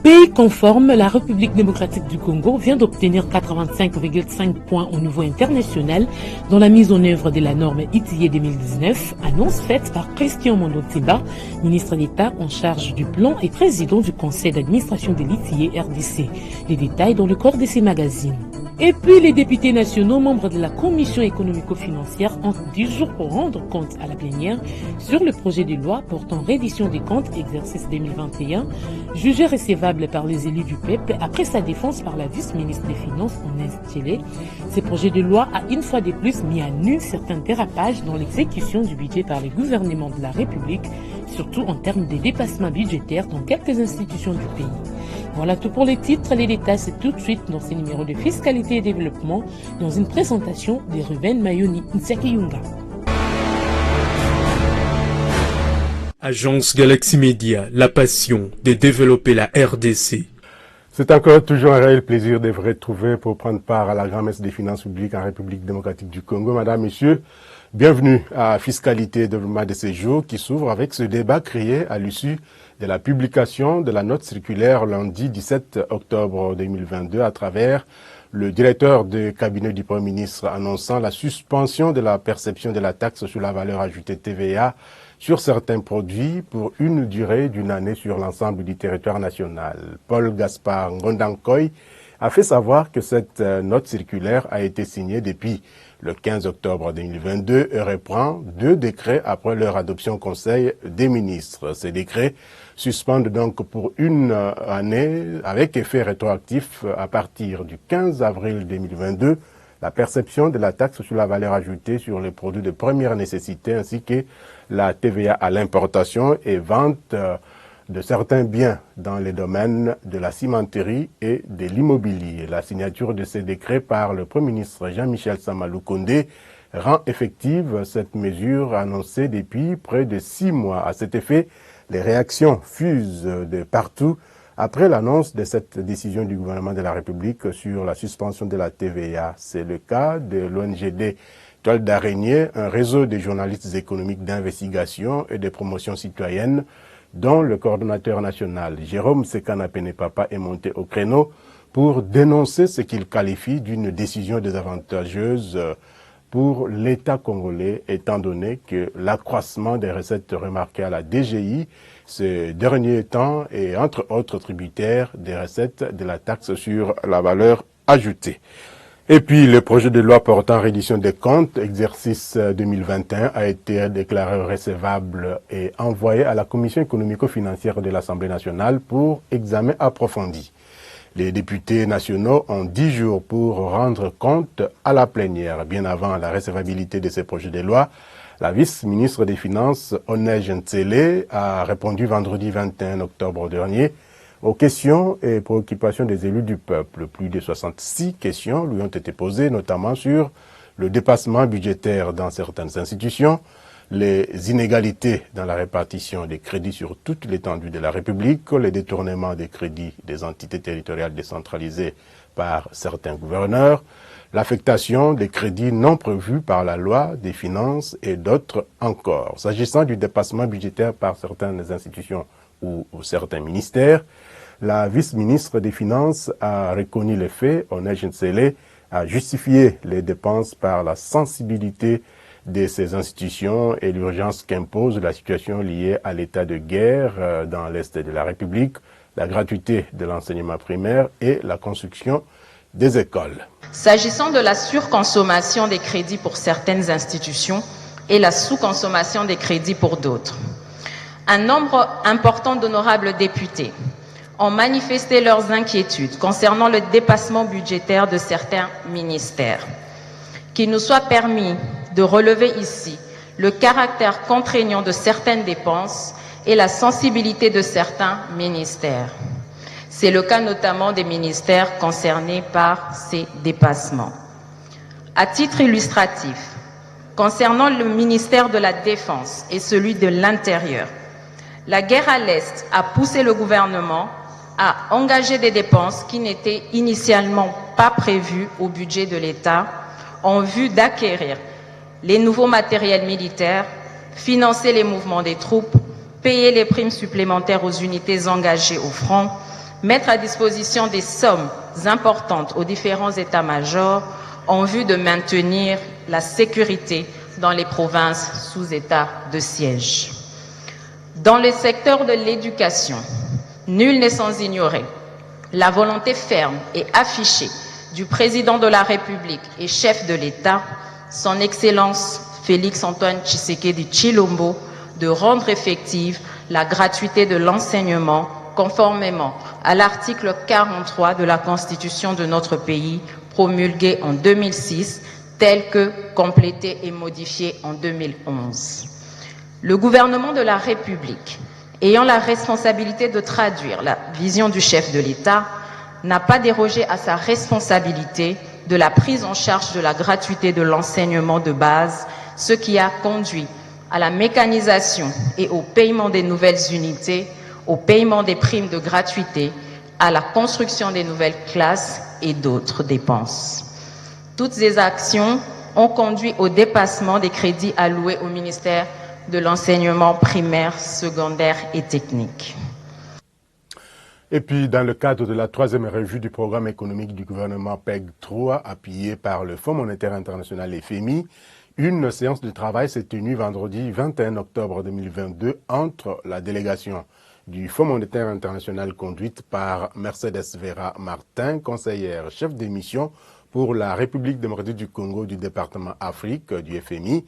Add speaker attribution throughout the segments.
Speaker 1: Pays conforme, la République démocratique du Congo vient d'obtenir 85,5 points au niveau international dans la mise en œuvre de la norme ITIE 2019, annonce faite par Christian Mondotiba, ministre d'État en charge du plan et président du conseil d'administration de l'ITIE RDC. Les détails dans le corps de ces magazines. Et puis les députés nationaux, membres de la commission économico-financière, ont 10 jours pour rendre compte à la plénière sur le projet de loi portant reddition des comptes exercice 2021, jugé recevable par les élus du peuple après sa défense par la vice-ministre des Finances en intitulé. Ce projet de loi a une fois de plus mis à nu certains dérapages dans l'exécution du budget par les gouvernements de la République, surtout en termes de dépassements budgétaires dans quelques institutions du pays. Voilà tout pour les titres. Les détails, c'est tout de suite dans ce numéro de Fiscalité et Développement, dans une présentation de Ruben Mayoni Ntsakiyunga.
Speaker 2: Agence Galaxy Media, la passion de développer la RDC.
Speaker 3: C'est encore toujours un réel plaisir de vous retrouver pour prendre part à la grand-messe des finances publiques en République démocratique du Congo. Madame, Messieurs, bienvenue à Fiscalité et Développement de ces jours qui s'ouvre avec ce débat créé à l'issue de la publication de la note circulaire lundi 17 octobre 2022 à travers le directeur de cabinet du Premier ministre annonçant la suspension de la perception de la taxe sur la valeur ajoutée TVA sur certains produits pour une durée d'une année sur l'ensemble du territoire national. Paul Gaspard Ngondankoy a fait savoir que cette note circulaire a été signée depuis le 15 octobre 2022 et reprend 2 décrets après leur adoption au Conseil des ministres. Ces décrets suspendent donc pour une année, avec effet rétroactif à partir du 15 avril 2022, la perception de la taxe sur la valeur ajoutée sur les produits de première nécessité ainsi que la TVA à l'importation et vente de certains biens dans les domaines de la cimenterie et de l'immobilier. La signature de ces décrets par le Premier ministre Jean-Michel Sama Lukonde rend effective cette mesure annoncée depuis près de 6 mois. À cet effet, les réactions fusent de partout après l'annonce de cette décision du gouvernement de la République sur la suspension de la TVA. C'est le cas de l'ONGD Toile d'Araignée, un réseau de journalistes économiques d'investigation et de promotion citoyenne dont le coordonnateur national Jérôme Sekana-Penepapa est monté au créneau pour dénoncer ce qu'il qualifie d'une décision désavantageuse pour l'État congolais, étant donné que l'accroissement des recettes remarquées à la DGI ces derniers temps est entre autres tributaire des recettes de la taxe sur la valeur ajoutée. Et puis, le projet de loi portant reddition des comptes, exercice 2021, a été déclaré recevable et envoyé à la Commission économico-financière de l'Assemblée nationale pour examen approfondi. Les députés nationaux ont 10 jours pour rendre compte à la plénière. Bien avant la recevabilité de ces projets de loi, la vice-ministre des Finances, Onej Ntsele, a répondu vendredi 21 octobre dernier aux questions et préoccupations des élus du peuple. Plus de 66 questions lui ont été posées, notamment sur le dépassement budgétaire dans certaines institutions, les inégalités dans la répartition des crédits sur toute l'étendue de la République, les détournements des crédits des entités territoriales décentralisées par certains gouverneurs, l'affectation des crédits non prévus par la loi des finances et d'autres encore. S'agissant du dépassement budgétaire par certaines institutions ou certains ministères, la vice-ministre des Finances a reconnu les faits. Onej Ntsele a justifié les dépenses par la sensibilité de ces institutions et l'urgence qu'impose la situation liée à l'état de guerre dans l'Est de la République, la gratuité de l'enseignement primaire et la construction des écoles.
Speaker 4: S'agissant de la surconsommation des crédits pour certaines institutions et la sous-consommation des crédits pour d'autres, un nombre important d'honorables députés ont manifesté leurs inquiétudes concernant le dépassement budgétaire de certains ministères. Qu'il nous soit permis de relever ici le caractère contraignant de certaines dépenses et la sensibilité de certains ministères. C'est le cas notamment des ministères concernés par ces dépassements. À titre illustratif, concernant le ministère de la Défense et celui de l'Intérieur, la guerre à l'Est a poussé le gouvernement à engager des dépenses qui n'étaient initialement pas prévues au budget de l'État en vue d'acquérir les nouveaux matériels militaires, financer les mouvements des troupes, payer les primes supplémentaires aux unités engagées au front, mettre à disposition des sommes importantes aux différents états-majors en vue de maintenir la sécurité dans les provinces sous état de siège. Dans le secteur de l'éducation, nul n'est sans ignorer la volonté ferme et affichée du président de la République et chef de l'État, son Excellence Félix-Antoine Tshisekedi Tshilombo, de rendre effective la gratuité de l'enseignement conformément à l'article 43 de la Constitution de notre pays, promulguée en 2006, tel que complété et modifié en 2011. Le gouvernement de la République, ayant la responsabilité de traduire la vision du chef de l'État, n'a pas dérogé à sa responsabilité de la prise en charge de la gratuité de l'enseignement de base, ce qui a conduit à la mécanisation et au paiement des nouvelles unités, au paiement des primes de gratuité, à la construction des nouvelles classes et d'autres dépenses. Toutes ces actions ont conduit au dépassement des crédits alloués au ministère de l'enseignement primaire, secondaire et technique.
Speaker 3: Et puis, dans le cadre de la 3e revue du programme économique du gouvernement PEG 3, appuyé par le Fonds monétaire international FMI, une séance de travail s'est tenue vendredi 21 octobre 2022 entre la délégation du Fonds monétaire international conduite par Mercedes Vera Martin, conseillère chef de mission pour la République démocratique du Congo du département Afrique du FMI,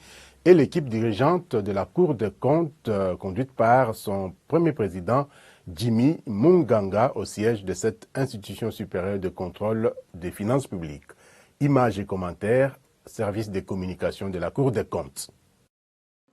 Speaker 3: et l'équipe dirigeante de la Cour des comptes conduite par son premier président, Jimmy Munganga, au siège de cette institution supérieure de contrôle des finances publiques. Images et commentaires, service de communication de la Cour des comptes.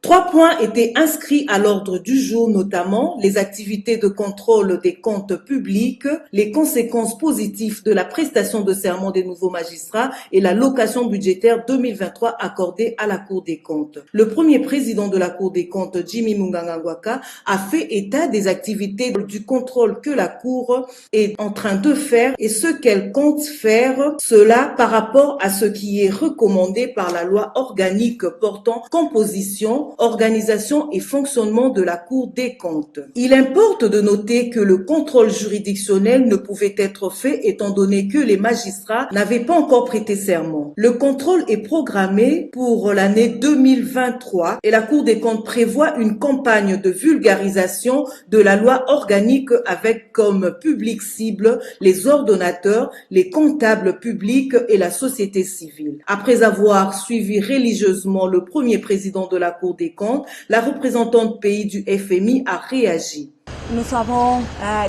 Speaker 5: 3 points étaient inscrits à l'ordre du jour, notamment les activités de contrôle des comptes publics, les conséquences positives de la prestation de serment des nouveaux magistrats et la location budgétaire 2023 accordée à la Cour des comptes. Le premier président de la Cour des comptes, Jimmy Munganga Ngwaka, a fait état des activités du contrôle que la Cour est en train de faire et ce qu'elle compte faire, cela par rapport à ce qui est recommandé par la loi organique portant composition, organisation et fonctionnement de la Cour des comptes. Il importe de noter que le contrôle juridictionnel ne pouvait être fait étant donné que les magistrats n'avaient pas encore prêté serment. Le contrôle est programmé pour l'année 2023 et la Cour des comptes prévoit une campagne de vulgarisation de la loi organique avec comme public cible les ordonnateurs, les comptables publics et la société civile. Après avoir suivi religieusement le premier président de la Cour des comptes, la représentante pays du FMI a réagi.
Speaker 6: Nous avons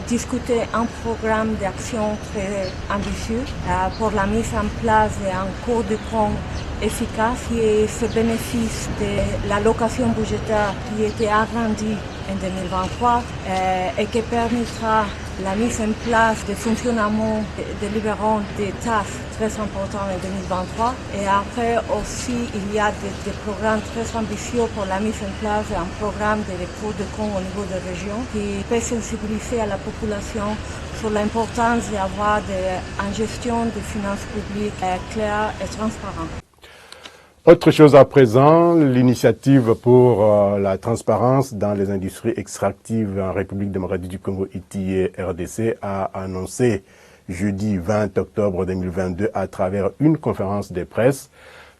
Speaker 6: discuté un programme d'action très ambitieux pour la mise en place d'un Cour des comptes efficace qui se bénéficie de l'allocation budgétaire qui était agrandie en 2023 et qui permettra la mise en place des fonctionnements délibérants des tâches très importants en 2023. Et après aussi, il y a des programmes très ambitieux pour la mise en place d'un programme de Cour des comptes au niveau des régions qui peut sensibiliser à la population sur l'importance d'avoir une gestion des finances publiques claire et transparente.
Speaker 3: Autre chose à présent, l'initiative pour la transparence dans les industries extractives en République démocratique du Congo, ITIE RDC, a annoncé jeudi 20 octobre 2022 à travers une conférence de presse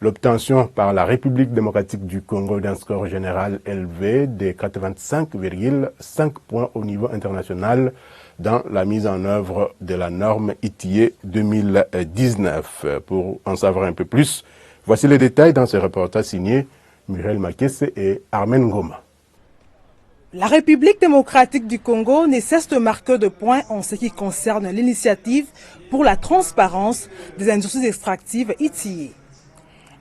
Speaker 3: l'obtention par la République démocratique du Congo d'un score général élevé de 85,5 points au niveau international dans la mise en œuvre de la norme ITIE 2019. Pour en savoir un peu plus, voici les détails dans ce reportage signé Muriel Makesse et Armen Ngoma.
Speaker 7: La République démocratique du Congo ne cesse de marquer de points en ce qui concerne l'initiative pour la transparence des industries extractives ITIE.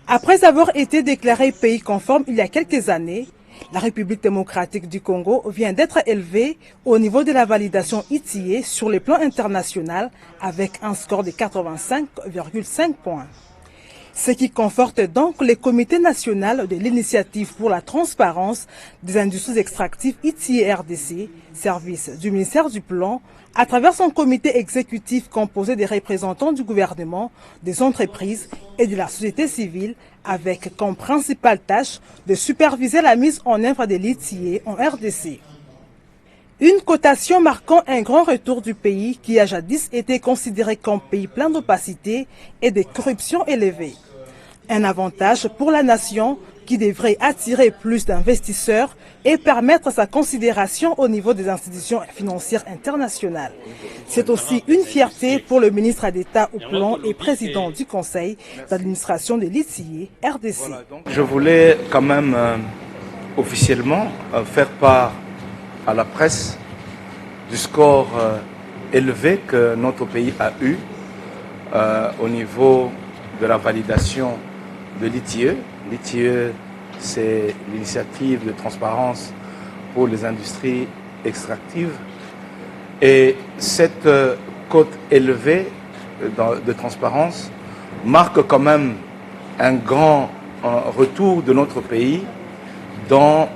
Speaker 7: Après avoir été déclaré pays conforme il y a quelques années, la République démocratique du Congo vient d'être élevée au niveau de la validation ITIE sur le plan international avec un score de 85,5 points. Ce qui conforte donc le Comité national de l'initiative pour la transparence des industries extractives ITIE-RDC, service du ministère du Plan, à travers son comité exécutif composé des représentants du gouvernement, des entreprises et de la société civile, avec comme principale tâche de superviser la mise en œuvre de l'ITIE en RDC. Une cotation marquant un grand retour du pays qui a jadis été considéré comme pays plein d'opacité et de corruption élevée. Un avantage pour la nation qui devrait attirer plus d'investisseurs et permettre sa considération au niveau des institutions financières internationales. C'est aussi une fierté pour le ministre d'État au plan et président du conseil d'administration de l'ITIE, RDC.
Speaker 8: Je voulais quand même officiellement faire part à la presse du score élevé que notre pays a eu au niveau de la validation de l'ITIE. L'ITIE, c'est l'initiative de transparence pour les industries extractives. Et cette cote élevée de transparence marque quand même un grand retour de notre pays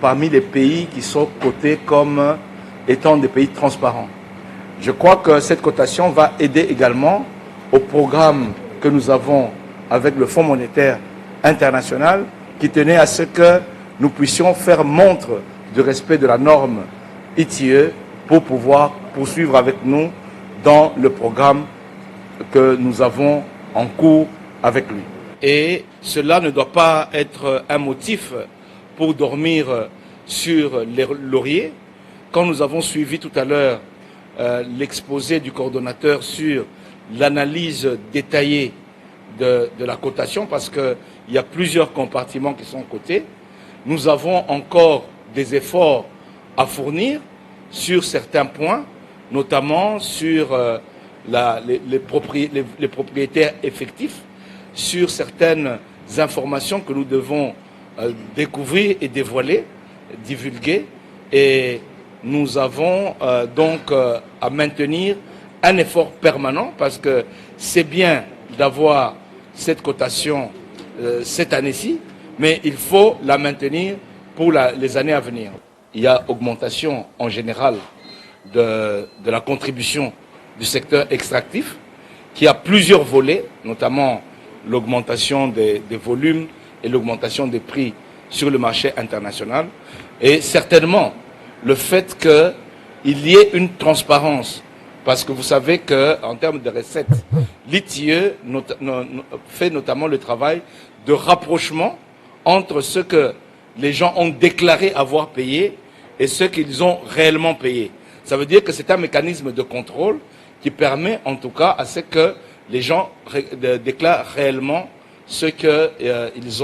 Speaker 8: parmi les pays qui sont cotés comme étant des pays transparents. Je crois que cette cotation va aider également au programme que nous avons avec le Fonds monétaire international qui tenait à ce que nous puissions faire montre du respect de la norme ITIE pour pouvoir poursuivre avec nous dans le programme que nous avons en cours avec lui. Et cela ne doit pas être un motif pour dormir sur les lauriers. Quand nous avons suivi tout à l'heure l'exposé du coordonnateur sur l'analyse détaillée de la cotation, parce qu'il y a plusieurs compartiments qui sont cotés, nous avons encore des efforts à fournir sur certains points, notamment sur les propriétaires effectifs, sur certaines informations que nous devons découvrir et dévoiler, divulguer, et nous avons donc à maintenir un effort permanent, parce que c'est bien d'avoir cette cotation cette année-ci, mais il faut la maintenir pour les années à venir. Il y a augmentation en général de la contribution du secteur extractif, qui a plusieurs volets, notamment l'augmentation des volumes et l'augmentation des prix sur le marché international, et certainement le fait qu'il y ait une transparence, parce que vous savez qu'en termes de recettes, l'ITIE fait notamment le travail de rapprochement entre ce que les gens ont déclaré avoir payé et ce qu'ils ont réellement payé. Ça veut dire que c'est un mécanisme de contrôle qui permet en tout cas à ce que les gens déclarent réellement ce qu'ils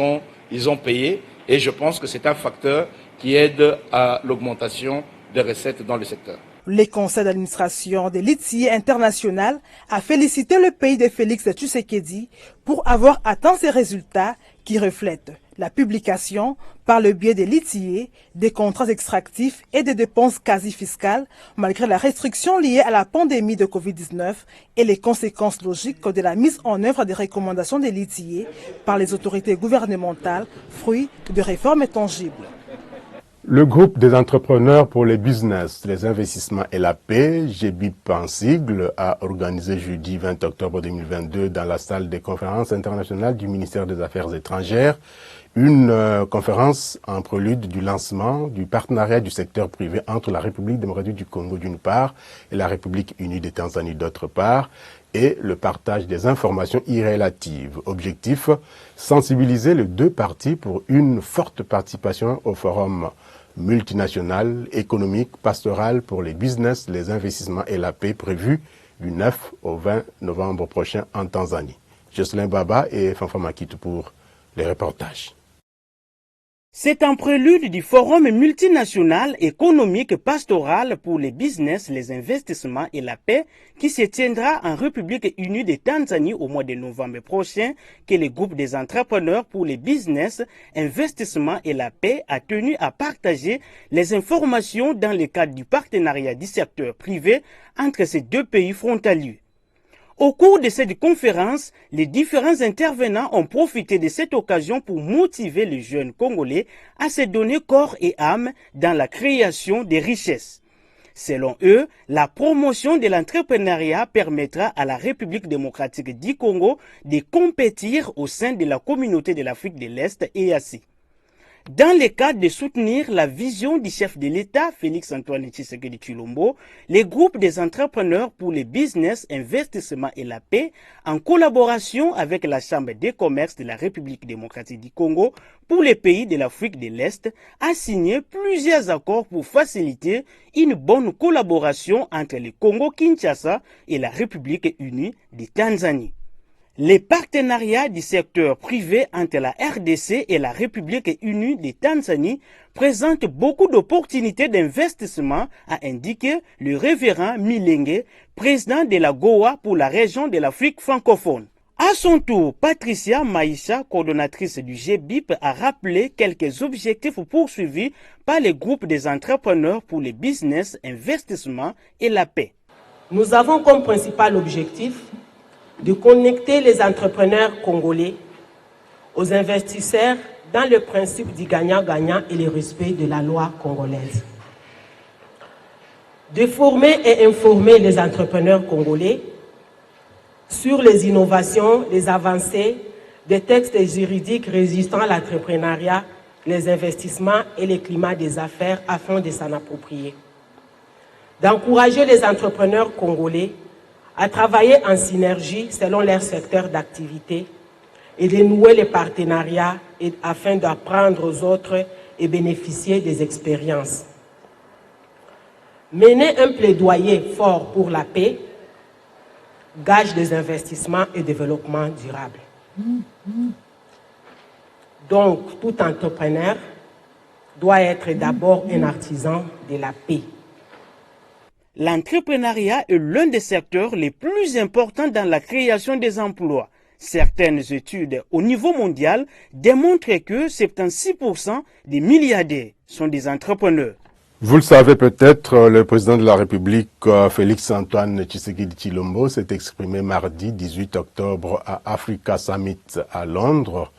Speaker 8: ont payé, et je pense que c'est un facteur qui aide à l'augmentation des recettes dans le secteur.
Speaker 7: Le conseil d'administration de l'ITIE international a félicité le pays de Félix Tshisekedi pour avoir atteint ces résultats qui reflètent la publication, par le biais de l'ITIE, des contrats extractifs et des dépenses quasi-fiscales, malgré la restriction liée à la pandémie de Covid-19 et les conséquences logiques de la mise en œuvre des recommandations de l'ITIE par les autorités gouvernementales, fruit de réformes tangibles.
Speaker 3: Le groupe des entrepreneurs pour les business, les investissements et la paix, GBIP en sigle, a organisé jeudi 20 octobre 2022 dans la salle des conférences internationales du ministère des Affaires étrangères une conférence en prélude du lancement du partenariat du secteur privé entre la République démocratique du Congo d'une part et la République unie de Tanzanie d'autre part, et le partage des informations irrélatives. Objectif, sensibiliser les deux parties pour une forte participation au forum multinational, économique, pastoral pour les business, les investissements et la paix prévu du 9 au 20 novembre prochain en Tanzanie. Jocelyn Baba et Fanfa Makit pour les reportages.
Speaker 9: C'est un prélude du Forum multinational économique pastoral pour les business, les investissements et la paix qui se tiendra en République unie de Tanzanie au mois de novembre prochain que le groupe des entrepreneurs pour les business, investissements et la paix a tenu à partager les informations dans le cadre du partenariat du secteur privé entre ces deux pays frontaliers. Au cours de cette conférence, les différents intervenants ont profité de cette occasion pour motiver les jeunes Congolais à se donner corps et âme dans la création des richesses. Selon eux, la promotion de l'entrepreneuriat permettra à la République démocratique du Congo de compétir au sein de la communauté de l'Afrique de l'Est EAC. Dans le cadre de soutenir la vision du chef de l'État, Félix-Antoine Tshisekedi Tshilombo, les groupes des entrepreneurs pour le business, investissement et la paix, en collaboration avec la Chambre des commerces de la République démocratique du Congo pour les pays de l'Afrique de l'Est, a signé plusieurs accords pour faciliter une bonne collaboration entre le Congo-Kinshasa et la République unie de Tanzanie. Les partenariats du secteur privé entre la RDC et la République unie de Tanzanie présentent beaucoup d'opportunités d'investissement, a indiqué le révérend Milenge, président de la GOA pour la région de l'Afrique francophone. À son tour, Patricia Maïcha, coordonnatrice du GBIP, a rappelé quelques objectifs poursuivis par le groupe des entrepreneurs pour le business, investissement et la paix.
Speaker 10: Nous avons comme principal objectif de connecter les entrepreneurs congolais aux investisseurs dans le principe du gagnant-gagnant et le respect de la loi congolaise. De former et informer les entrepreneurs congolais sur les innovations, les avancées des textes juridiques résistant à l'entrepreneuriat, les investissements et le climat des affaires afin de s'en approprier. D'encourager les entrepreneurs congolais à travailler en synergie selon leur secteur d'activité et de nouer les partenariats afin d'apprendre aux autres et bénéficier des expériences. Mener un plaidoyer fort pour la paix, gage des investissements et développement durable. Donc, tout entrepreneur doit être d'abord un artisan de la paix.
Speaker 9: L'entrepreneuriat est l'un des secteurs les plus importants dans la création des emplois. Certaines études au niveau mondial démontrent que 76% des milliardaires sont des entrepreneurs.
Speaker 3: Vous le savez peut-être, le président de la République, Félix-Antoine Tshisekedi Tshilombo, s'est exprimé mardi 18 octobre à Africa Summit à Londres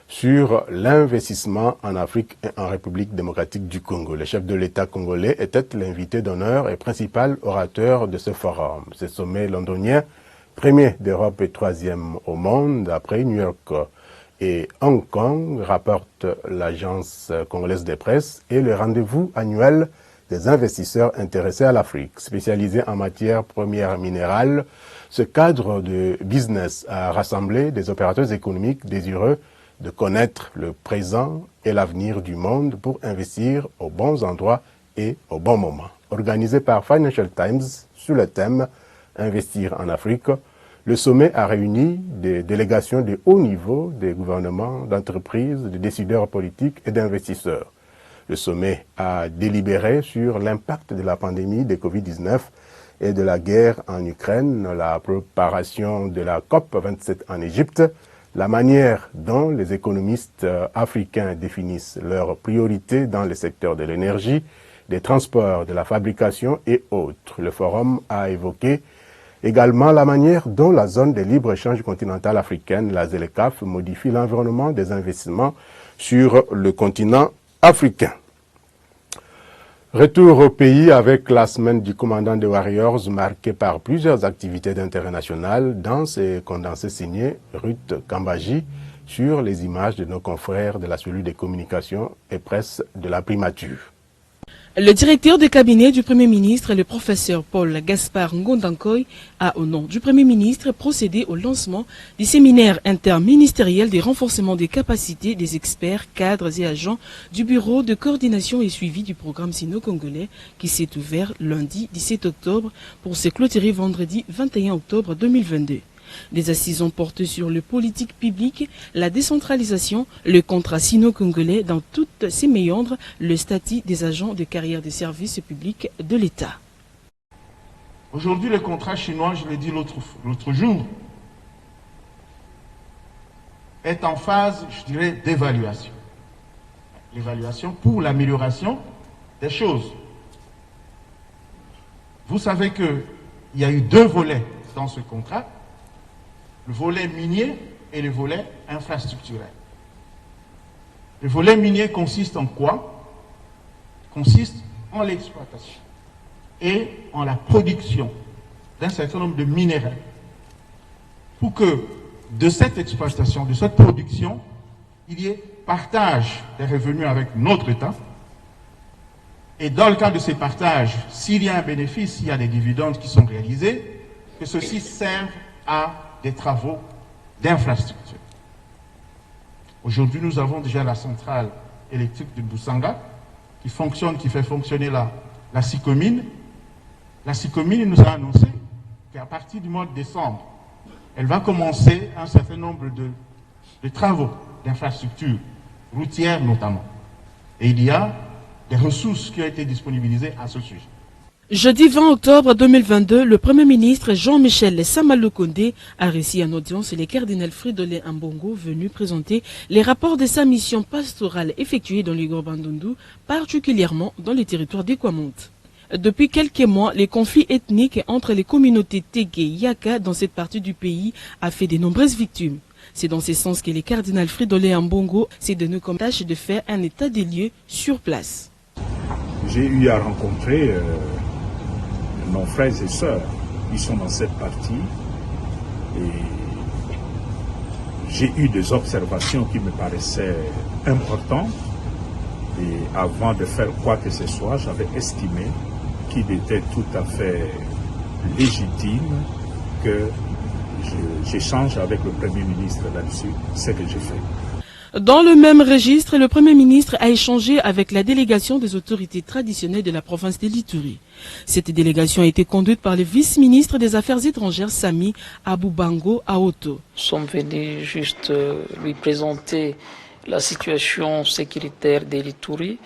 Speaker 3: sur l'investissement en Afrique et en République démocratique du Congo. Le chef de l'État congolais était l'invité d'honneur et principal orateur de ce forum. Ce sommet londonien, premier d'Europe et troisième au monde, après New York et Hong Kong, rapporte l'agence congolaise de presse, et le rendez-vous annuel des investisseurs intéressés à l'Afrique. Spécialisé en matières premières minérales, ce cadre de business a rassemblé des opérateurs économiques désireux de connaître le présent et l'avenir du monde pour investir aux bons endroits et au bon moment. Organisé par Financial Times sous le thème « Investir en Afrique », le sommet a réuni des délégations de haut niveau des gouvernements, d'entreprises, de décideurs politiques et d'investisseurs. Le sommet a délibéré sur l'impact de la pandémie de Covid-19 et de la guerre en Ukraine, la préparation de la COP27 en Égypte, la manière dont les économistes africains définissent leurs priorités dans le secteur de l'énergie, des transports, de la fabrication et autres. Le forum a évoqué également la manière dont la zone de libre-échange continentale africaine, la ZLECAf, modifie l'environnement des investissements sur le continent africain. Retour au pays avec la semaine du commandant des Warriors marquée par plusieurs activités d'intérêt national dans ces condensés signés Ruth Kambaji sur les images de nos confrères de la cellule des communications et presse de la primature.
Speaker 11: Le directeur de cabinet du Premier ministre, le professeur Paul Gaspard Ngondankoy, a, au nom du Premier ministre, procédé au lancement du séminaire interministériel de renforcement des capacités des experts, cadres et agents du Bureau de coordination et suivi du programme sino-congolais qui s'est ouvert lundi 17 octobre pour se clôturer vendredi 21 octobre 2022. Des assises ont porté sur le politique publique, la décentralisation, le contrat sino-congolais dans toutes ses méandres, le statut des agents de carrière des services publics de l'État.
Speaker 12: Aujourd'hui, le contrat chinois, je l'ai dit l'autre jour, est en phase, je dirais, d'évaluation. L'évaluation pour l'amélioration des choses. Vous savez qu'il y a eu deux volets dans ce contrat. Le volet minier et le volet infrastructurel. Le volet minier consiste en quoi? Consiste en l'exploitation et en la production d'un certain nombre de minéraux. Pour que de cette exploitation, de cette production, il y ait partage des revenus avec notre État. Et dans le cadre de ces partages, s'il y a un bénéfice, s'il y a des dividendes qui sont réalisés, que ceux-ci servent à des travaux d'infrastructure. Aujourd'hui, nous avons déjà la centrale électrique de Boussanga qui fonctionne, qui fait fonctionner la SICOMINE. La SICOMINE nous a annoncé qu'à partir du mois de décembre, elle va commencer un certain nombre de travaux d'infrastructure routière notamment. Et il y a des ressources qui ont été disponibilisées à ce sujet.
Speaker 11: Jeudi 20 octobre 2022, le Premier ministre Jean-Michel Sama-Lukonde a reçu en audience les cardinals Fridolin Ambongo venus présenter les rapports de sa mission pastorale effectuée dans l'Igor Bandundu, particulièrement dans les territoires d'Ekwamont. Depuis quelques mois, les conflits ethniques entre les communautés Tégué et Yaka dans cette partie du pays a fait de nombreuses victimes. C'est dans ce sens que les cardinals Fridolin Ambongo s'est donné comme tâche de faire un état des lieux sur place.
Speaker 13: J'ai eu à rencontrer nos frères et sœurs qui sont dans cette partie et j'ai eu des observations qui me paraissaient importantes et avant de faire quoi que ce soit, j'avais estimé qu'il était tout à fait légitime que j'échange avec le Premier ministre là-dessus, ce que j'ai fait.
Speaker 11: Dans le même registre, le Premier ministre a échangé avec la délégation des autorités traditionnelles de la province de l'Ituri. Cette délégation a été conduite par le vice-ministre des Affaires étrangères Sami Aboubango Aoto.
Speaker 14: Nous sommes venus juste lui présenter la situation sécuritaire de l'Ituri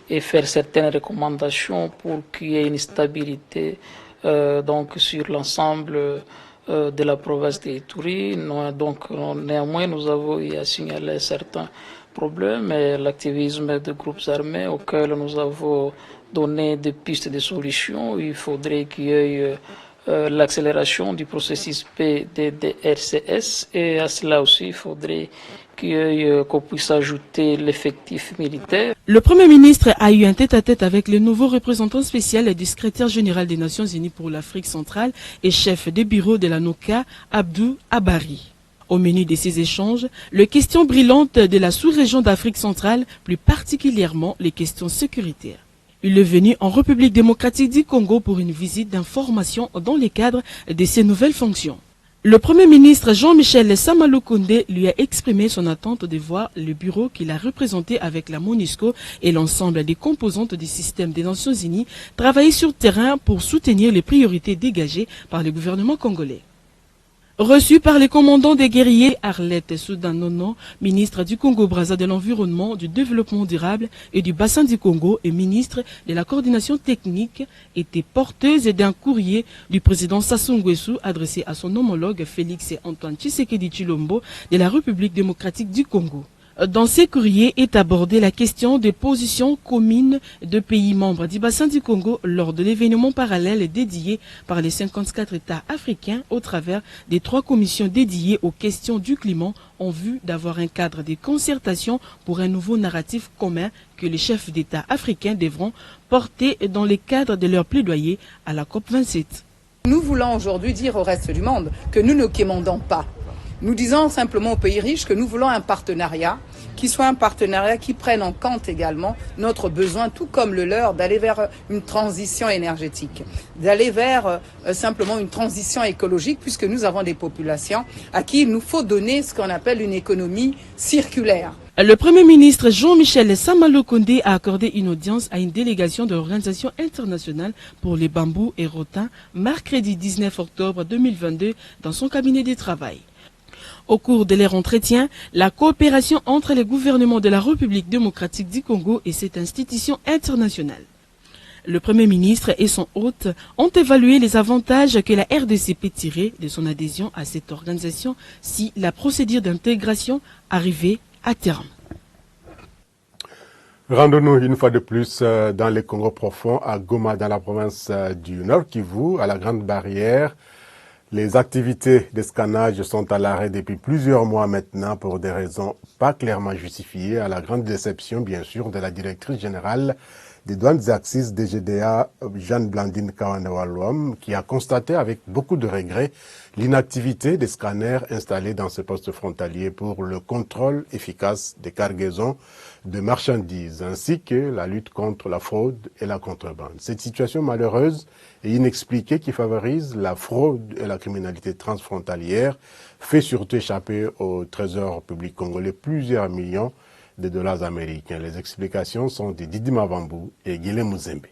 Speaker 14: et faire certaines recommandations pour qu'il y ait une stabilité donc sur l'ensemble de la province de l'Ituri. Donc, néanmoins, nous avons eu à signaler certains problèmes et l'activisme de groupes armés auxquels nous avons donné des pistes de solutions. Il faudrait qu'il y ait l'accélération du processus PDDRCS et à cela aussi, il faudrait qu'on puisse ajouter l'effectif militaire.
Speaker 11: Le Premier ministre a eu un tête-à-tête avec le nouveau représentant spécial du secrétaire général des Nations Unies pour l'Afrique centrale et chef des bureaux de la NOCA, Abdou Abari. Au menu de ces échanges, les questions brillantes de la sous-région d'Afrique centrale, plus particulièrement les questions sécuritaires. Il est venu en République démocratique du Congo pour une visite d'information dans le cadre de ses nouvelles fonctions. Le Premier ministre Jean-Michel Sama-Lukonde lui a exprimé son attente de voir le bureau qu'il a représenté avec la MONUSCO et l'ensemble des composantes du système des Nations Unies travailler sur terrain pour soutenir les priorités dégagées par le gouvernement congolais. Reçu par les commandants des guerriers, Arlette Soudan-Nono, ministre du Congo-Brazza de l'Environnement, du Développement durable et du Bassin du Congo et ministre de la coordination technique, était porteuse d'un courrier du président Sassou Nguesso adressé à son homologue Félix Antoine Tshisekedi Tshilombo de la République démocratique du Congo. Dans ces courriers est abordée la question des positions communes de pays membres du bassin du Congo lors de l'événement parallèle dédié par les 54 États africains au travers des 3 commissions dédiées aux questions du climat en vue d'avoir un cadre de concertation pour un nouveau narratif commun que les chefs d'État africains devront porter dans le cadre de leur plaidoyer à la COP27.
Speaker 15: Nous voulons aujourd'hui dire au reste du monde que nous ne commandons pas. Nous disons simplement aux pays riches que nous voulons un partenariat qui soit un partenariat qui prenne en compte également notre besoin, tout comme le leur, d'aller vers une transition énergétique, d'aller vers simplement une transition écologique, puisque nous avons des populations à qui il nous faut donner ce qu'on appelle une économie circulaire.
Speaker 11: Le Premier ministre Jean-Michel Sama-Lukonde a accordé une audience à une délégation de l'Organisation internationale pour les bambous et rotins mercredi 19 octobre 2022 dans son cabinet de travail. Au cours de leur entretien, la coopération entre les gouvernements de la République démocratique du Congo et cette institution internationale. Le Premier ministre et son hôte ont évalué les avantages que la RDC peut tirer de son adhésion à cette organisation si la procédure d'intégration arrivait à terme.
Speaker 3: Rendons-nous une fois de plus dans le Congo profond, à Goma, dans la province du Nord Kivu, à la Grande Barrière. Les activités d'escannage sont à l'arrêt depuis plusieurs mois maintenant pour des raisons pas clairement justifiées, à la grande déception, bien sûr, de la directrice générale des douanes et axes DGDA, Jeanne-Blandine Kawanda-Walwam, qui a constaté avec beaucoup de regret l'inactivité des scanners installés dans ce poste frontalier pour le contrôle efficace des cargaisons de marchandises, ainsi que la lutte contre la fraude et la contrebande. Cette situation malheureuse et inexpliquée qui favorise la fraude et la criminalité transfrontalière fait surtout échapper au trésor public congolais plusieurs millions de dollars américains. Les explications sont de Didi Mavambou et Guilhem Mouzembe.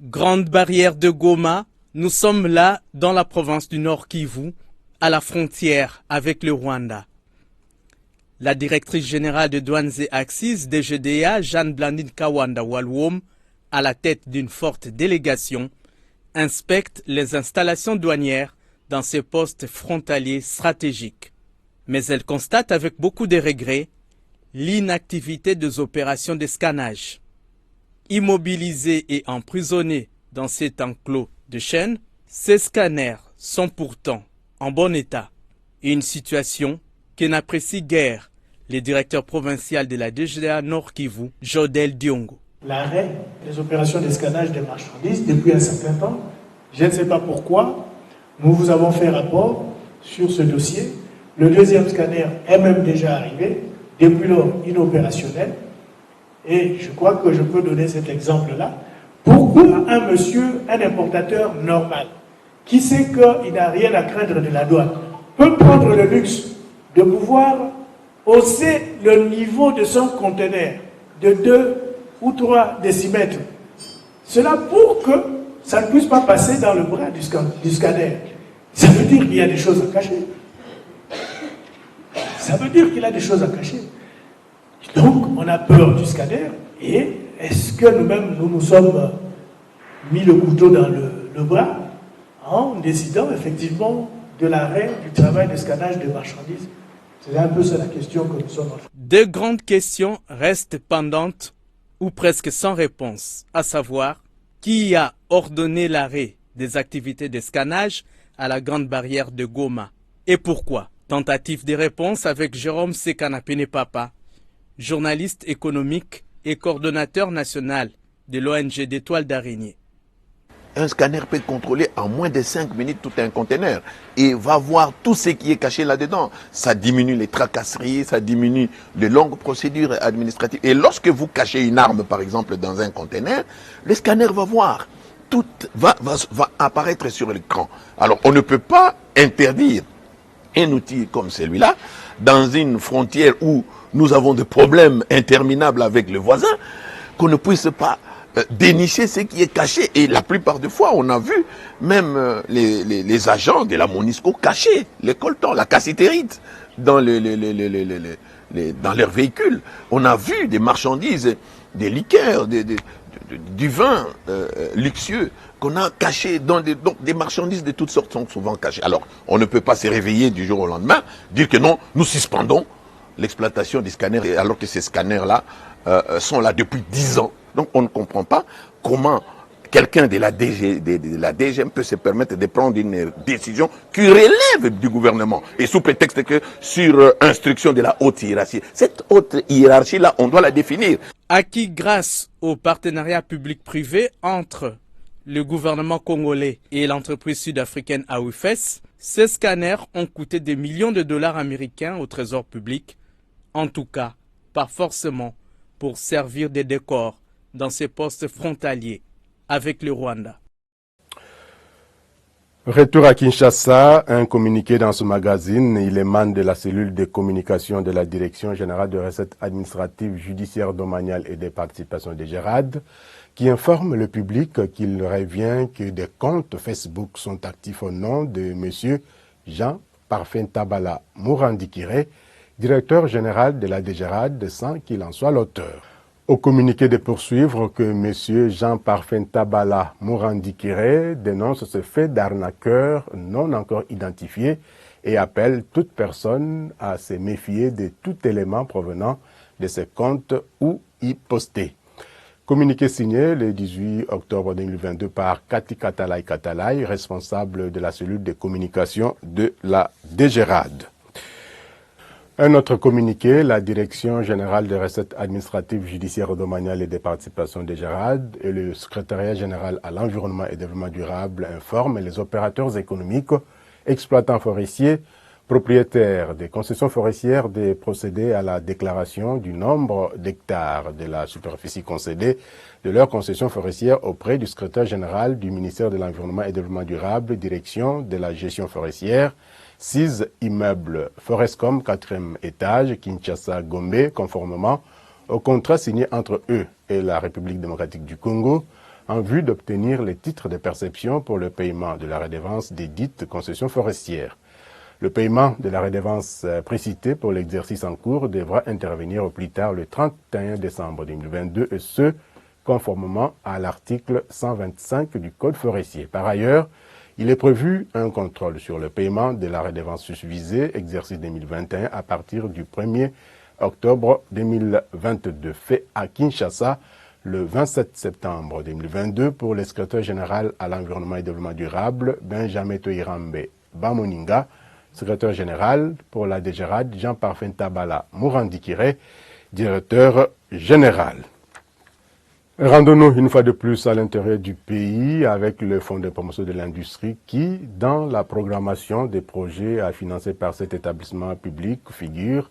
Speaker 16: Grande barrière de Goma, nous sommes là dans la province du Nord Kivu, à la frontière avec le Rwanda. La directrice générale de douanes et axes DGDA, Jeanne-Blandine Kawanda-Walwam, à la tête d'une forte délégation, inspecte les installations douanières dans ces postes frontaliers stratégiques. Mais elle constate avec beaucoup de regrets l'inactivité des opérations de scannage. Immobilisés et emprisonnés dans cet enclos de chaînes, ces scanners sont pourtant en bon état. Une situation que n'apprécie guère le directeur provincial de la DGDA Nord Kivu, Jodel Diongo.
Speaker 17: L'arrêt des opérations de scannage des marchandises depuis un certain temps, je ne sais pas pourquoi, nous vous avons fait rapport sur ce dossier. Le deuxième scanner est même déjà arrivé, depuis lors inopérationnel. Et je crois que je peux donner cet exemple-là. Pourquoi un monsieur, un importateur normal, qui sait qu'il n'a rien à craindre de la douane, peut prendre le luxe de pouvoir hausser le niveau de son conteneur de 2 ou 3 décimètres? Cela pour que ça ne puisse pas passer dans le bras du scanner. Ça veut dire qu'il y a des choses à cacher. Ça veut dire qu'il a des choses à cacher. Donc, on a peur du scanner. Et est-ce que nous-mêmes, nous nous sommes mis le couteau dans le bras en décidant effectivement de l'arrêt du travail de scannage de marchandises? C'est un peu ça la question que nous sommes en train.
Speaker 16: Deux grandes questions restent pendantes ou presque sans réponse, à savoir qui a ordonné l'arrêt des activités de scannage à la grande barrière de Goma et pourquoi. Tentative de réponse avec Jérôme Sekanapene Papa, journaliste économique et coordonnateur national de l'ONG d'Étoiles d'Araignée.
Speaker 18: Un scanner peut contrôler en moins de 5 minutes tout un conteneur et va voir tout ce qui est caché là-dedans. Ça diminue les tracasseries, ça diminue les longues procédures administratives. Et lorsque vous cachez une arme, par exemple, dans un conteneur, le scanner va voir. Tout va apparaître sur l'écran. Alors, on ne peut pas interdire un outil comme celui-là dans une frontière où nous avons des problèmes interminables avec le voisin, qu'on ne puisse pas dénicher ce qui est caché. Et la plupart des fois, on a vu même les agents de la MONUSCO cacher les coltons, la cassitérite dans, dans leurs véhicules. On a vu des marchandises, des liqueurs, du vin luxueux qu'on a caché dans donc des marchandises de toutes sortes sont souvent cachées. Alors, on ne peut pas se réveiller du jour au lendemain, dire que non, nous suspendons l'exploitation des scanners, alors que ces scanners-là sont là depuis 10 ans. Donc, on ne comprend pas comment quelqu'un de la DGM peut se permettre de prendre une décision qui relève du gouvernement, et sous prétexte que sur instruction de la haute hiérarchie. Cette haute hiérarchie-là, on doit la définir.
Speaker 16: Acquis grâce au partenariat public-privé entre le gouvernement congolais et l'entreprise sud-africaine AWIFES, ces scanners ont coûté des millions de dollars américains au trésor public, en tout cas, pas forcément pour servir de décor dans ces postes frontaliers avec le Rwanda.
Speaker 3: Retour à Kinshasa, un communiqué dans ce magazine, il émane de la cellule de communication de la Direction générale de recettes administratives, judiciaires, domaniales et des participations de GERAD, qui informe le public qu'il revient que des comptes Facebook sont actifs au nom de M. Jean Parfait Tabala Mourandikiré, directeur général de la DGERAD, sans qu'il en soit l'auteur. Au communiqué de poursuivre que M. Jean Parfait Tabala Mourandikiré dénonce ce fait d'arnaqueur non encore identifié et appelle toute personne à se méfier de tout élément provenant de ces comptes ou y postés. Communiqué signé le 18 octobre 2022 par Cathy Katalay, responsable de la cellule de communication de la DGERAD. Un autre communiqué, la Direction générale des recettes administratives, judiciaires, domaniales et des participations des GERAD et le Secrétariat général à l'environnement et développement durable informent les opérateurs économiques, exploitants forestiers, propriétaires des concessions forestières de procéder à la déclaration du nombre d'hectares de la superficie concédée de leur concession forestière auprès du secrétaire général du ministère de l'Environnement et développement durable, direction de la gestion forestière, 6 immeubles Forescom, 4e étage, Kinshasa, Gombe, conformément au contrat signé entre eux et la République démocratique du Congo, en vue d'obtenir les titres de perception pour le paiement de la redevance des dites concessions forestières. Le paiement de la redevance précitée pour l'exercice en cours devra intervenir au plus tard le 31 décembre 2022 et ce, conformément à l'article 125 du Code forestier. Par ailleurs, il est prévu un contrôle sur le paiement de la redevance susvisée, exercice 2021, à partir du 1er octobre 2022, fait à Kinshasa le 27 septembre 2022 pour le secrétaire général à l'environnement et développement durable, Benjamin Toirambe Bamoninga, secrétaire général pour la DGRAD, Jean-Parfait Tabala Mourandikire, directeur général. Rendons-nous une fois de plus à l'intérieur du pays avec le Fonds de promotion de l'industrie qui, dans la programmation des projets à financer par cet établissement public, figure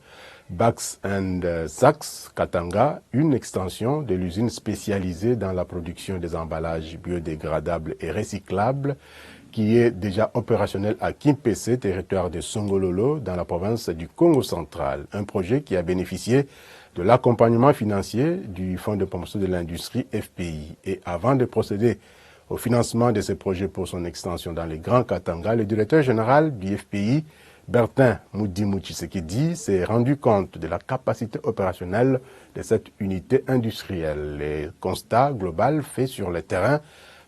Speaker 3: Bax & Sachs Katanga, une extension de l'usine spécialisée dans la production des emballages biodégradables et recyclables qui est déjà opérationnelle à Kimpese, territoire de Songololo, dans la province du Congo central. Un projet qui a bénéficié de l'accompagnement financier du Fonds de promotion de l'industrie FPI. Et avant de procéder au financement de ces projets pour son extension dans les Grands Katanga, le directeur général du FPI, Bertin Mudimu Tshisekedi, s'est rendu compte de la capacité opérationnelle de cette unité industrielle. Les constats globaux faits sur le terrain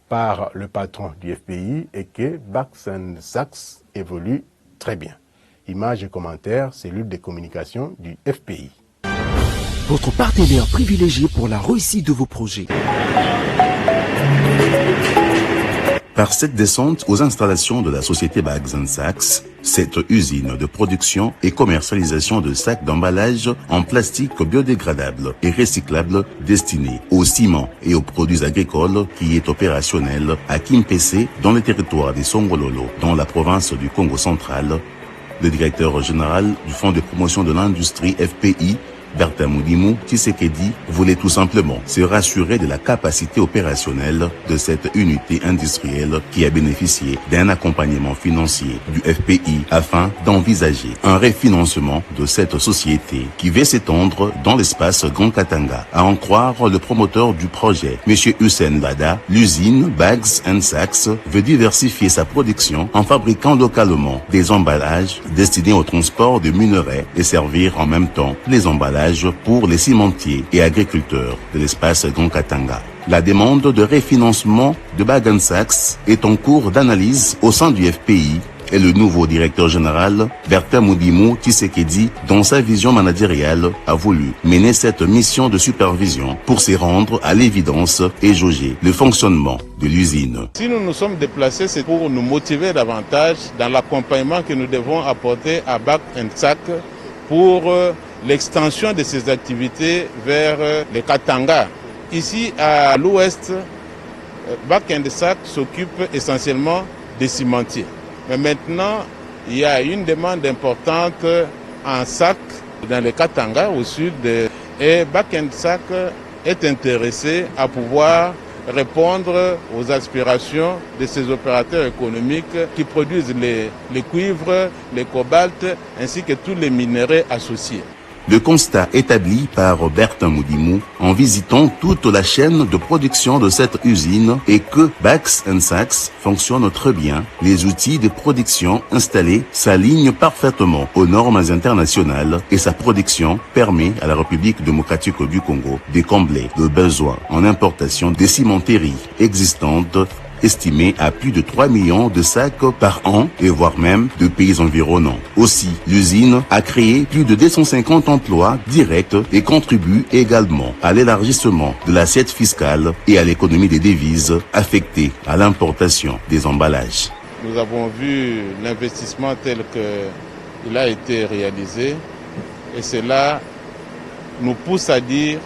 Speaker 3: par le patron du FPI est que Bax & Sachs évolue très bien. Images et commentaires, cellule de communication du FPI.
Speaker 19: Votre partenaire privilégié pour la réussite de vos projets. Par cette descente aux installations de la société Bax & Sachs, cette usine de production et commercialisation de sacs d'emballage en plastique biodégradable et recyclable destinés au ciment et aux produits agricoles qui est opérationnelle à Kimpese dans le territoire des Songololo, dans la province du Congo central. Le directeur général du Fonds de promotion de l'industrie FPI, Bertin Mudimu Tshisekedi, voulait tout simplement se rassurer de la capacité opérationnelle de cette unité industrielle qui a bénéficié d'un accompagnement financier du FPI afin d'envisager un refinancement de cette société qui va s'étendre dans l'espace Grand Katanga. À en croire le promoteur du projet, M. Hussein Bada, l'usine Bax & Sachs veut diversifier sa production en fabriquant localement des emballages destinés au transport de minerais et servir en même temps les emballages pour les cimentiers et agriculteurs de l'espace Grand Katanga. La demande de refinancement de Bax & Sachs est en cours d'analyse au sein du FPI et le nouveau directeur général, Bertin Mudimu Tshisekedi, dans sa vision managériale, a voulu mener cette mission de supervision pour se rendre à l'évidence et jauger le fonctionnement de l'usine.
Speaker 20: Si nous nous sommes déplacés, c'est pour nous motiver davantage dans l'accompagnement que nous devons apporter à Bax & Sachs pour l'extension de ses activités vers le Katanga. Ici, à l'ouest, Bax & Sachs s'occupe essentiellement des cimentiers. Mais maintenant, il y a une demande importante en sac dans le Katanga, au sud, et Bax & Sachs est intéressé à pouvoir répondre aux aspirations de ces opérateurs économiques qui produisent les cuivres, les cobaltes, ainsi que tous les minéraux associés.
Speaker 19: Le constat établi par Bertin Mudimu en visitant toute la chaîne de production de cette usine est que Bax & Sachs fonctionne très bien. Les outils de production installés s'alignent parfaitement aux normes internationales et sa production permet à la République démocratique du Congo de combler le besoin en importation des cimenteries existantes estimé à plus de 3 millions de sacs par an et voire même de pays environnants. Aussi, l'usine a créé plus de 250 emplois directs et contribue également à l'élargissement de l'assiette fiscale et à l'économie des devises affectées à l'importation des emballages.
Speaker 20: Nous avons vu l'investissement tel qu'il a été réalisé Et cela nous pousse à dire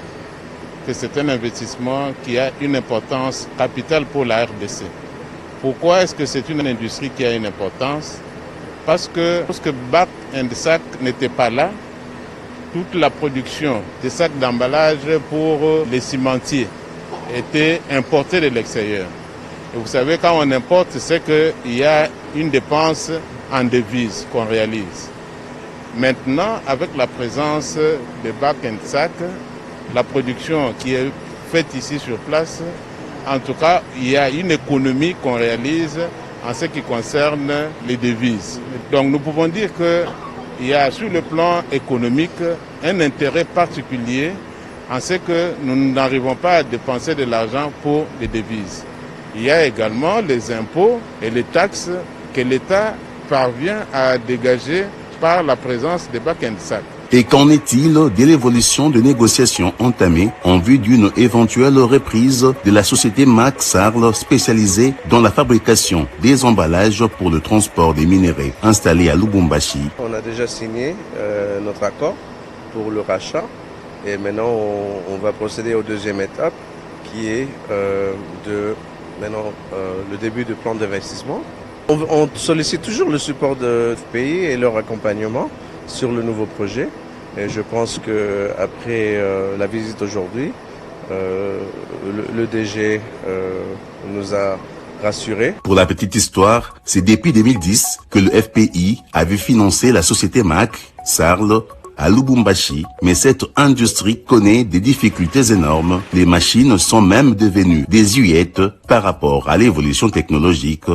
Speaker 20: que c'est un investissement qui a une importance capitale pour la RDC. Pourquoi est-ce que c'est une industrie qui a une importance? Parce que lorsque BAC & SAC n'était pas là, toute la production des sacs d'emballage pour les cimentiers était importée de l'extérieur. Et vous savez, quand on importe, c'est qu'il y a une dépense en devises qu'on réalise. Maintenant, avec la présence de BAC & SAC, la production qui est faite ici sur place, en tout cas, il y a une économie qu'on réalise en ce qui concerne les devises. Donc nous pouvons dire qu'il y a sur le plan économique un intérêt particulier en ce que nous n'arrivons pas à dépenser de l'argent pour les devises. Il y a également les impôts et les taxes que l'État parvient à dégager par la présence des BAC & SAC.
Speaker 19: Et qu'en est-il de l'évolution de négociations entamées en vue d'une éventuelle reprise de la société MAC Sarl spécialisée dans la fabrication des emballages pour le transport des minéraux installés à Lubumbashi?
Speaker 21: On a déjà signé notre accord pour le rachat et maintenant on va procéder aux deuxième étape qui est le début du plan d'investissement. On sollicite toujours le support du pays et leur accompagnement sur le nouveau projet. Et je pense qu'après la visite aujourd'hui, le DG nous a rassurés.
Speaker 19: Pour la petite histoire, c'est depuis 2010 que le FPI avait financé la société MAC Sarl à Lubumbashi, mais cette industrie connaît des difficultés énormes. Les machines sont même devenues désuètes par rapport à l'évolution technologique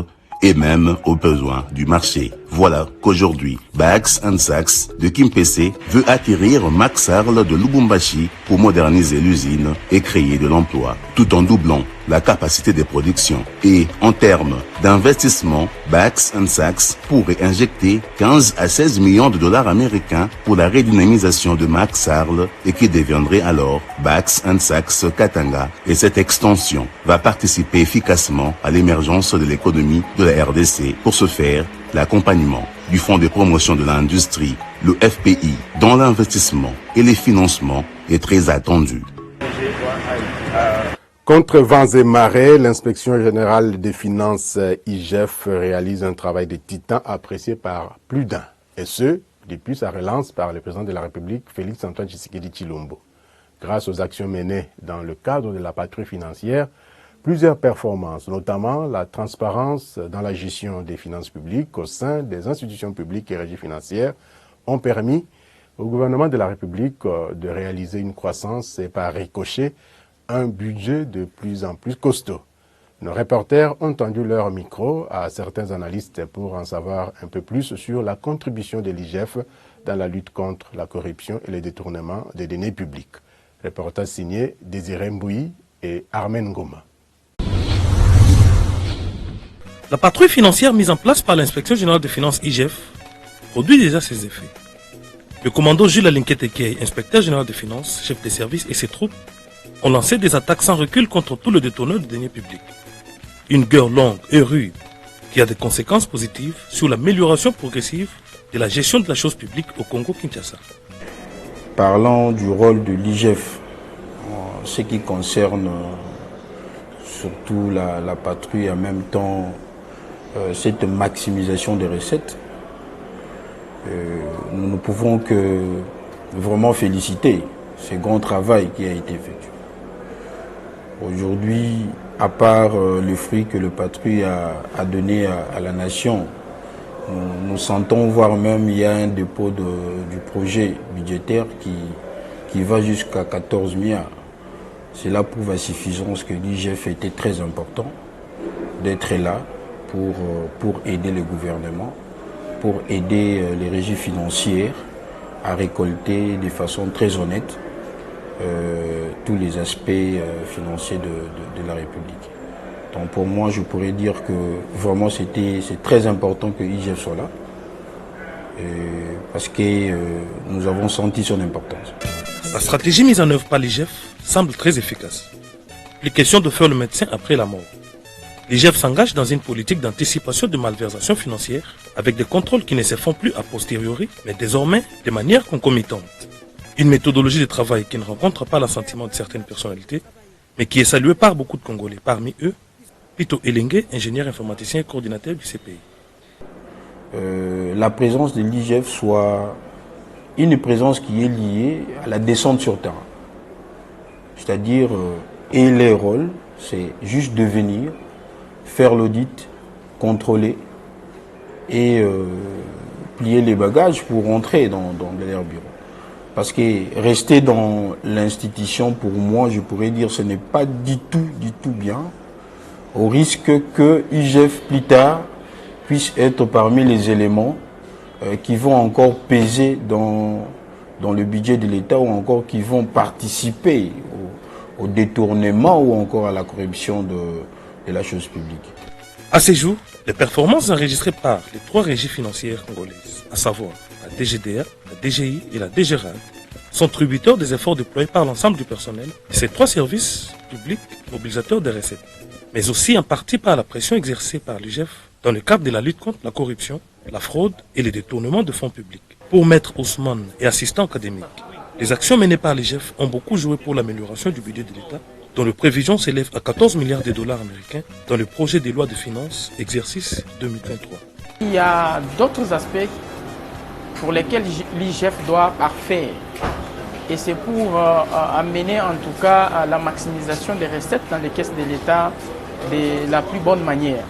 Speaker 19: et même aux besoins du marché. Voilà qu'aujourd'hui, BAC & SAC de Kimpese veut atterrir MAC Sarl de Lubumbashi pour moderniser l'usine et créer de l'emploi, tout en doublant la capacité de production. Et en termes d'investissement, BAC & SAC pourrait injecter 15 à 16 millions de dollars américains pour la redynamisation de MAC Sarl et qui deviendrait alors BAC & SAC Katanga. Et cette extension va participer efficacement à l'émergence de l'économie de la RDC. Pour ce faire, l'accompagnement du Fonds de promotion de l'industrie, le FPI, dans l'investissement et les financements est très attendu.
Speaker 3: Contre vents et marées, l'inspection générale des finances IGF réalise un travail de titan apprécié par plus d'un. Et ce, depuis sa relance par le président de la République, Félix Antoine Tshisekedi Tshilombo. Grâce aux actions menées dans le cadre de la patrouille financière, plusieurs performances, notamment la transparence dans la gestion des finances publiques au sein des institutions publiques et régies financières, ont permis au gouvernement de la République de réaliser une croissance et par ricochet un budget de plus en plus costaud. Nos reporters ont tendu leur micro à certains analystes pour en savoir un peu plus sur la contribution de l'IGF dans la lutte contre la corruption et le détournement des deniers publics. Reportage signé Désiré Mbouyi et Armen Ngoma.
Speaker 22: La patrouille financière mise en place par l'inspection générale des finances IGF produit déjà ses effets. Le commando Jules Alinketekei, inspecteur général des finances, chef des services et ses troupes ont lancé des attaques sans recul contre tout le détourneur de deniers publics. Une guerre longue et rude qui a des conséquences positives sur l'amélioration progressive de la gestion de la chose publique au Congo-Kinshasa.
Speaker 23: Parlant du rôle de l'IGF en ce qui concerne surtout la patrouille, en même temps cette maximisation des recettes, nous ne pouvons que vraiment féliciter ce grand travail qui a été effectué. Aujourd'hui, à part le fruit que le patrouille a donné à la nation, nous sentons, voire même il y a un dépôt du projet budgétaire qui va jusqu'à 14 milliards. Cela prouve à suffisance que l'IGF était très important d'être là pour aider le gouvernement, pour aider les régies financières à récolter de façon très honnête tous les aspects financiers de la République. Donc pour moi, je pourrais dire que vraiment c'est très important que l'IGF soit là, parce que nous avons senti son importance.
Speaker 22: La stratégie mise en œuvre par l'IGF semble très efficace. Plus question de faire le médecin après la mort. L'IGF s'engage dans une politique d'anticipation de malversations financières avec des contrôles qui ne se font plus a posteriori, mais désormais de manière concomitante. Une méthodologie de travail qui ne rencontre pas l'assentiment de certaines personnalités, mais qui est saluée par beaucoup de Congolais. Parmi eux, Pito Elengue, ingénieur informaticien et coordinateur du CPI.
Speaker 23: La présence de l'IGF soit une présence qui est liée à la descente sur terrain. C'est-à-dire, et les rôles, c'est juste de venir, faire l'audit, contrôler et plier les bagages pour rentrer dans leur bureau. Parce que rester dans l'institution, pour moi, je pourrais dire, ce n'est pas du tout bien, au risque que IGF plus tard puisse être parmi les éléments qui vont encore peser dans le budget de l'État ou encore qui vont participer au détournement ou encore à la corruption de la chose publique.
Speaker 22: À ces jours, les performances enregistrées par les 3 régies financières congolaises, à savoir la DGDA, la DGI et la DGRAD, sont tributaires des efforts déployés par l'ensemble du personnel de ces 3 services publics mobilisateurs des recettes, mais aussi en partie par la pression exercée par l'IGF dans le cadre de la lutte contre la corruption, la fraude et les détournements de fonds publics. Pour Maître Ousmane et assistants académiques, les actions menées par l'IGF ont beaucoup joué pour l'amélioration du budget de l'État, dont le prévision s'élève à 14 milliards de dollars américains dans le projet des lois de finances exercice 2023.
Speaker 1: Il y a d'autres aspects pour lesquels l'IGF doit parfaire. Et c'est pour amener en tout cas à la maximisation des recettes dans les caisses de l'État de la plus bonne manière.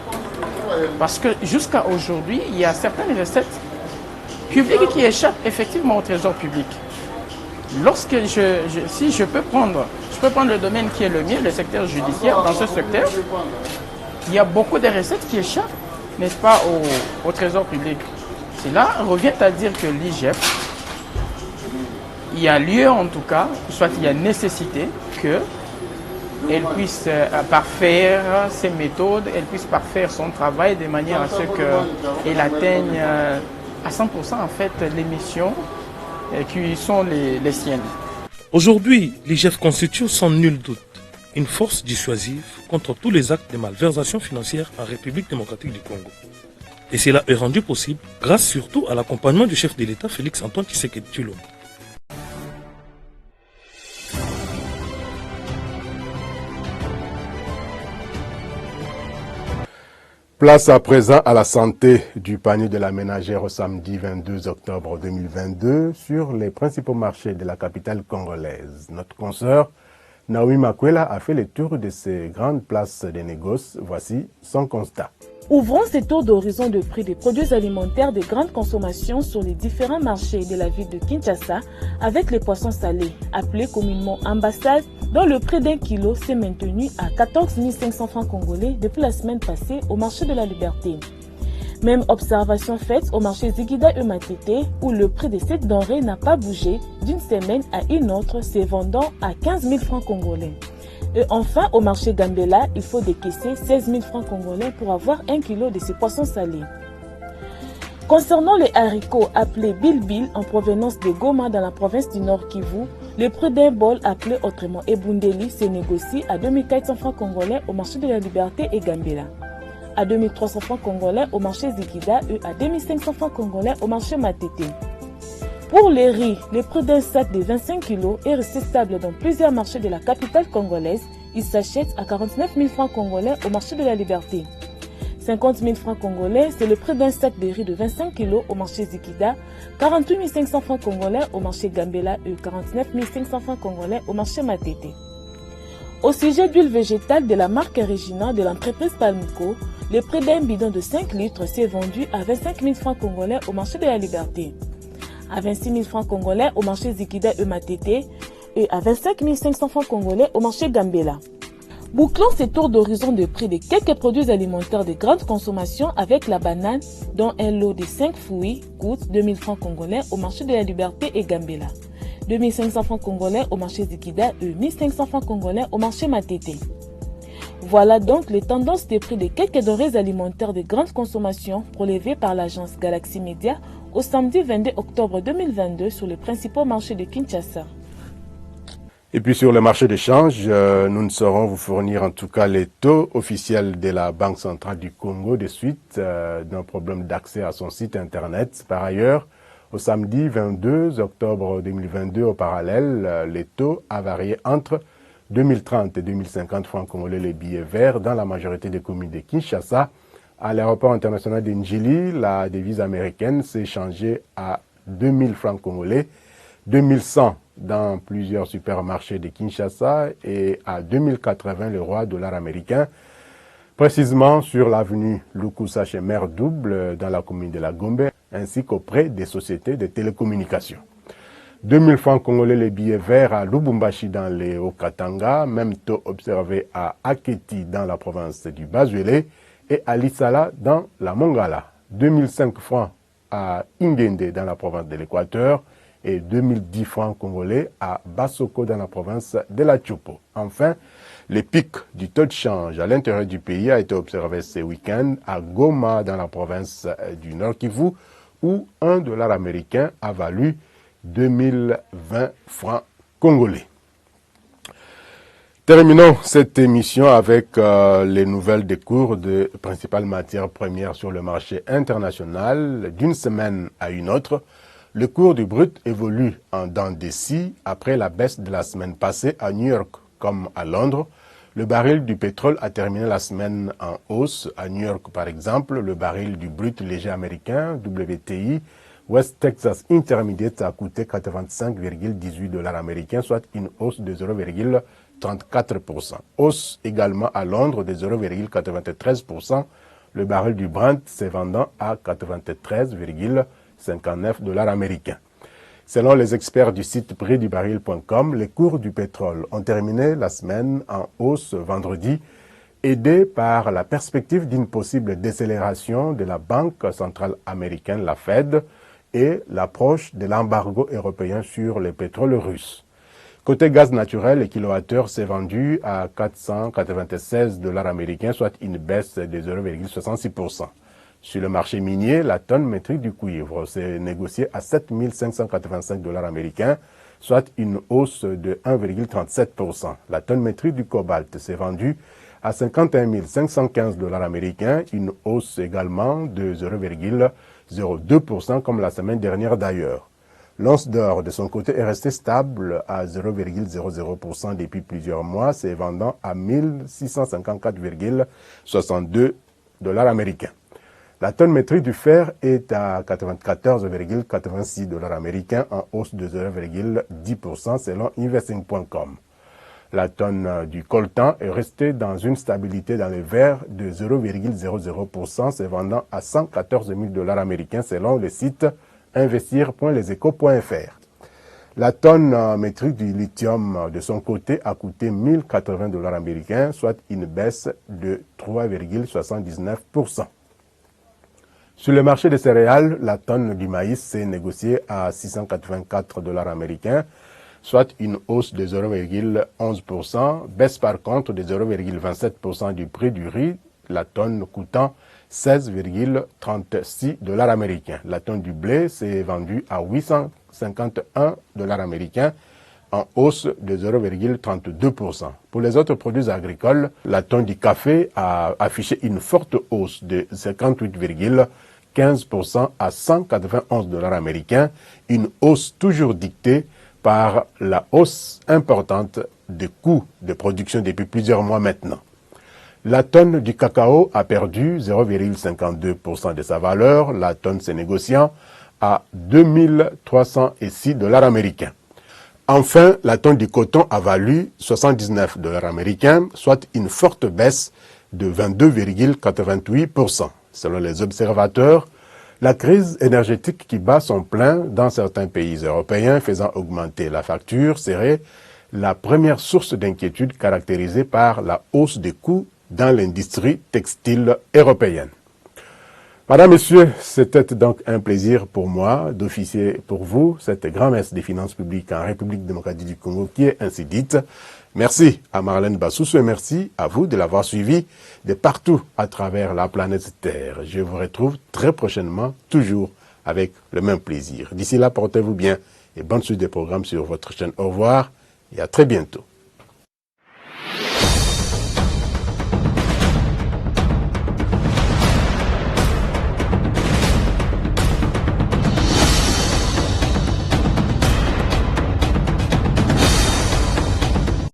Speaker 1: Parce que jusqu'à aujourd'hui, il y a certaines recettes publiques qui échappent effectivement au trésor public. Si je peux prendre le domaine qui est le mien, le secteur judiciaire. Dans ce secteur, il y a beaucoup de recettes qui échappent, n'est-ce pas, au trésor public. Cela revient à dire que l'IGF, il y a lieu en tout cas, soit il y a nécessité qu'elle puisse parfaire ses méthodes, elle puisse parfaire son travail de manière à ce qu'elle atteigne à 100% en fait les missions qui sont les siennes.
Speaker 22: Aujourd'hui, l'IGF constitue sans nul doute une force dissuasive contre tous les actes de malversation financière en République démocratique du Congo. Et cela est rendu possible grâce surtout à l'accompagnement du chef de l'État Félix Antoine Tshisekedi Tshilombo.
Speaker 3: Place à présent à la santé du panier de la ménagère au samedi 22 octobre 2022 sur les principaux marchés de la capitale congolaise. Notre consoeur Naomi Makwela a fait le tour de ces grandes places de négoce. Voici son constat.
Speaker 11: Ouvrons ces tours d'horizon de prix des produits alimentaires de grande consommation sur les différents marchés de la ville de Kinshasa avec les poissons salés, appelés communément ambassade, dont le prix d'un kilo s'est maintenu à 14 500 francs congolais depuis la semaine passée au marché de la Liberté. Même observation faite au marché Zigida et Matete où le prix de cette denrée n'a pas bougé d'une semaine à une autre, se vendant à 15 000 francs congolais. Et enfin, au marché Gambela, il faut décaisser 16 000 francs congolais pour avoir 1 kilo de ces poissons salés. Concernant les haricots appelés Bilbil en provenance de Goma dans la province du Nord Kivu, le prix d'un bol appelé autrement Ebundeli se négocie à 2400 francs congolais au marché de la Liberté et Gambela, à 2300 francs congolais au marché Zikida et à 2500 francs congolais au marché Matete. Pour les riz, le prix d'un sac de 25 kg est resté stable dans plusieurs marchés de la capitale congolaise. Il s'achète à 49 000 francs congolais au marché de la Liberté. 50 000 francs congolais, c'est le prix d'un sac de riz de 25 kg au marché Zikida, 48 500 francs congolais au marché Gambela et 49 500 francs congolais au marché Matete. Au sujet d'huile végétale de la marque Regina de l'entreprise Palmico, le prix d'un bidon de 5 litres s'est vendu à 25 000 francs congolais au marché de la Liberté, à 26 000 francs congolais au marché Zikida et Matete et à 25 500 francs congolais au marché Gambela. Bouclons ces tours d'horizon de prix de quelques produits alimentaires de grande consommation avec la banane, dont un lot de 5 fruits coûte 2 000 francs congolais au marché de la Liberté et Gambela, 2 500 francs congolais au marché Zikida et 1 500 francs congolais au marché Matete. Voilà donc les tendances des prix de quelques denrées alimentaires de grande consommation relevées par l'agence Galaxy Media au samedi 22 octobre 2022 sur les principaux marchés de Kinshasa.
Speaker 3: Et puis sur le marché d'échange, nous ne saurons vous fournir en tout cas les taux officiels de la Banque centrale du Congo de suite d'un problème d'accès à son site internet. Par ailleurs, au samedi 22 octobre 2022, au parallèle, les taux a varié entre 2030 et 2050 francs congolais les billets verts dans la majorité des communes de Kinshasa. À l'aéroport international de Njili, la devise américaine s'est changée à 2000 francs congolais, 2100 dans plusieurs supermarchés de Kinshasa et à 2080 le roi dollar américain, précisément sur l'avenue Lukusa chez Mère Double dans la commune de la Gombe, ainsi qu'auprès des sociétés de télécommunications. 2000 francs congolais les billets verts à Lubumbashi dans les Hauts-Katanga, même taux observé à Aketi dans la province du Bazuélé et à Lissala dans la Mongala. 2005 francs à Ingende dans la province de l'Équateur et 2010 francs congolais à Basoko dans la province de la Tchopo. Enfin, le pic du taux de change à l'intérieur du pays a été observé ce week-end à Goma dans la province du Nord Kivu où $1 américain a valu 2020 francs congolais. Terminons cette émission avec les nouvelles des cours de principales matières premières sur le marché international. D'une semaine à une autre, le cours du brut évolue en dents de scie après la baisse de la semaine passée à New York comme à Londres. Le baril du pétrole a terminé la semaine en hausse. À New York, par exemple, le baril du brut léger américain, WTI, West Texas Intermediate a coûté $85,18 américains, soit une hausse de 0,34%. Hausse également à Londres de 0,93%. Le baril du Brent s'est vendant à $93,59 américains. Selon les experts du site prixdubaril.com, les cours du pétrole ont terminé la semaine en hausse vendredi, aidés par la perspective d'une possible décélération de la Banque centrale américaine, la Fed, et l'approche de l'embargo européen sur le pétrole russe. Côté gaz naturel, le kilowattheure s'est vendu à $496 américains, soit une baisse de 0,66%. Sur le marché minier, la tonne métrique du cuivre s'est négociée à $7,585 américains, soit une hausse de 1,37%. La tonne métrique du cobalt s'est vendue à $51,515 américains, une hausse également de 0,02% comme la semaine dernière d'ailleurs. L'once d'or, de son côté, est restée stable à 0,00% depuis plusieurs mois, se vendant à $1,654,62 américains. La tonne métrique du fer est à $94,86 américains, en hausse de 0,10% selon investing.com. La tonne du coltan est restée dans une stabilité dans le vert de 0,00%, se vendant à $114,000 américains selon le site investir.leseco.fr. La tonne métrique du lithium, de son côté, a coûté $1,080 américains, soit une baisse de 3,79%. Sur le marché des céréales, la tonne du maïs s'est négociée à $684 américains, soit une hausse de 0,11%, baisse par contre de 0,27% du prix du riz, la tonne coûtant $16,36 américains. La tonne du blé s'est vendue à $851 américains, en hausse de 0,32%. Pour les autres produits agricoles, la tonne du café a affiché une forte hausse de 58,15% à $191 américains, une hausse toujours dictée par la hausse importante des coûts de production depuis plusieurs mois maintenant. La tonne du cacao a perdu 0,52% de sa valeur, la tonne se négociant à $2,306 américains. Enfin, la tonne du coton a valu $79 américains, soit une forte baisse de 22,88%. Selon les observateurs, la crise énergétique qui bat son plein dans certains pays européens faisant augmenter la facture serait la première source d'inquiétude caractérisée par la hausse des coûts dans l'industrie textile européenne. Madame, Messieurs, c'était donc un plaisir pour moi d'officier pour vous cette grand-messe des finances publiques en République démocratique du Congo qui est ainsi dite. Merci à Marlène Bassoussou et merci à vous de l'avoir suivi de partout à travers la planète Terre. Je vous retrouve très prochainement, toujours avec le même plaisir. D'ici là, portez-vous bien et bonne suite des programmes sur votre chaîne. Au revoir et à très bientôt.